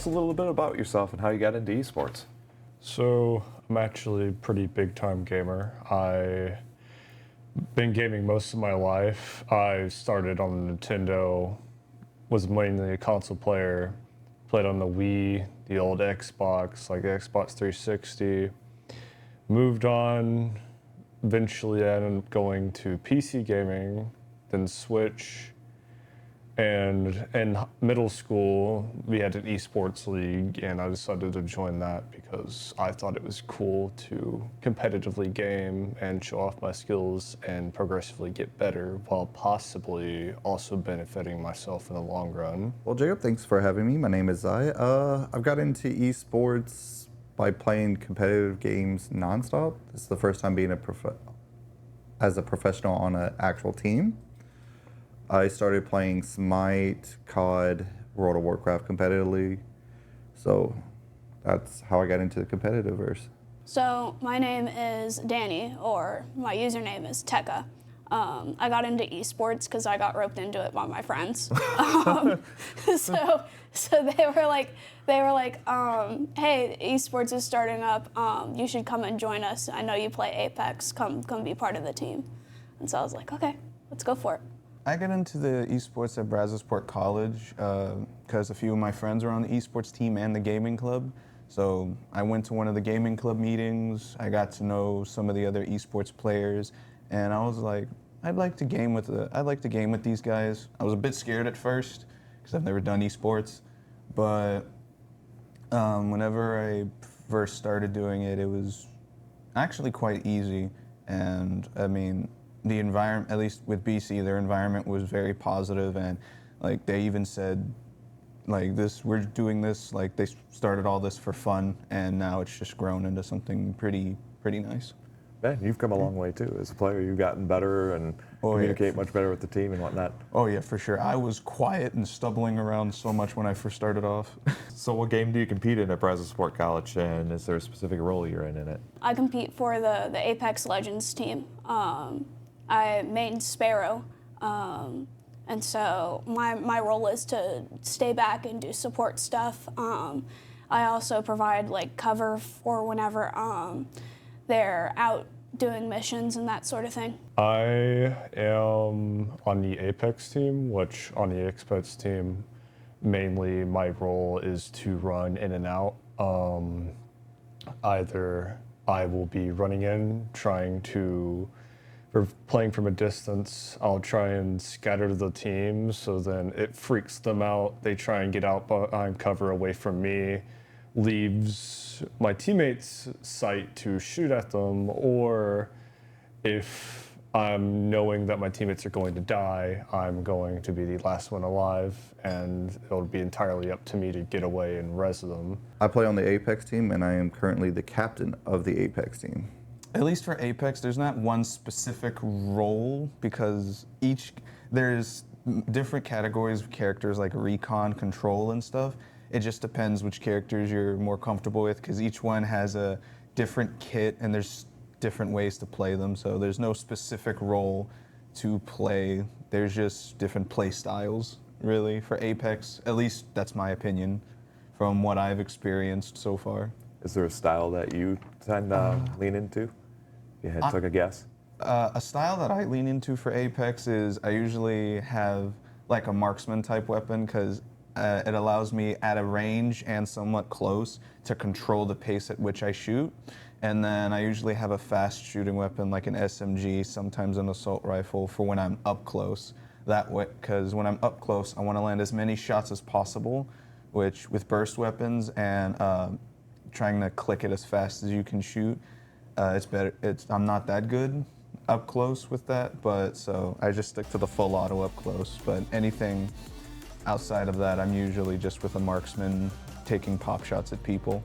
us a little bit about yourself and how you got into esports. So I'm actually a pretty big time gamer. I've been gaming most of my life. I started on the Nintendo, was mainly a console player, played on the Wii, the old Xbox, like the Xbox 360. Moved on, eventually I ended up going to PC gaming, then Switch. And in middle school, we had an esports league, and I decided to join that because I thought it was cool to competitively game and show off my skills and progressively get better while possibly also benefiting myself in the long run. Well, Jacob, thanks for having me. My name is Zai. I've got into esports by playing competitive games nonstop. This is the first time being as a professional on an actual team. I started playing Smite, COD, World of Warcraft competitively. So that's how I got into the competitiveverse. So my name is Danny, or my username is Tekka. I got into esports because I got roped into it by my friends. So they were like, hey, esports is starting up. You should come and join us. I know you play Apex. Come be part of the team. And so I was like, okay, let's go for it. I got into the esports at Brazosport College because a few of my friends were on the esports team and the gaming club. So I went to one of the gaming club meetings. I got to know some of the other esports players, and I was like, I'd like to game with these guys. I was a bit scared at first because I've never done esports, but whenever I first started doing it, it was actually quite easy. And I mean, the environment, at least with BC, their environment was very positive, and like they even said, like we're doing this, like they started all this for fun, and now it's just grown into something pretty nice. Man, you've come a long way too. As a player, you've gotten better and communicate much better with the team and whatnot. Oh yeah, for sure. I was quiet and stumbling around so much when I first started off. So what game do you compete in at Brazosport College, and is there a specific role you're in it? I compete for the APEX Legends team. I main Sparrow, and so my role is to stay back and do support stuff. I also provide like cover for whenever they're out doing missions and that sort of thing. I am on the Apex team, which on the Apex team, mainly my role is to run in and out. Either I will be running in, or playing from a distance, I'll try and scatter the team, so then it freaks them out. They try and get out behind cover away from me, leaves my teammates' sight to shoot at them, or if I'm knowing that my teammates are going to die, I'm going to be the last one alive, and it'll be entirely up to me to get away and res them. I play on the Apex team, and I am currently the captain of the Apex team. At least for Apex, there's not one specific role because there's different categories of characters like recon, control, and stuff. It just depends which characters you're more comfortable with because each one has a different kit and there's different ways to play them. So there's no specific role to play. There's just different play styles, really, for Apex. At least that's my opinion from what I've experienced so far. Is there a style that you tend to lean into? You took a guess? A style that I lean into for Apex is I usually have like a marksman type weapon because it allows me at a range and somewhat close to control the pace at which I shoot. And then I usually have a fast shooting weapon like an SMG, sometimes an assault rifle for when I'm up close. That way, because when I'm up close, I want to land as many shots as possible, which with burst weapons and trying to click it as fast as you can shoot. It's better. I'm not that good up close with that, but so I just stick to the full auto up close. But anything outside of that, I'm usually just with a marksman taking pop shots at people.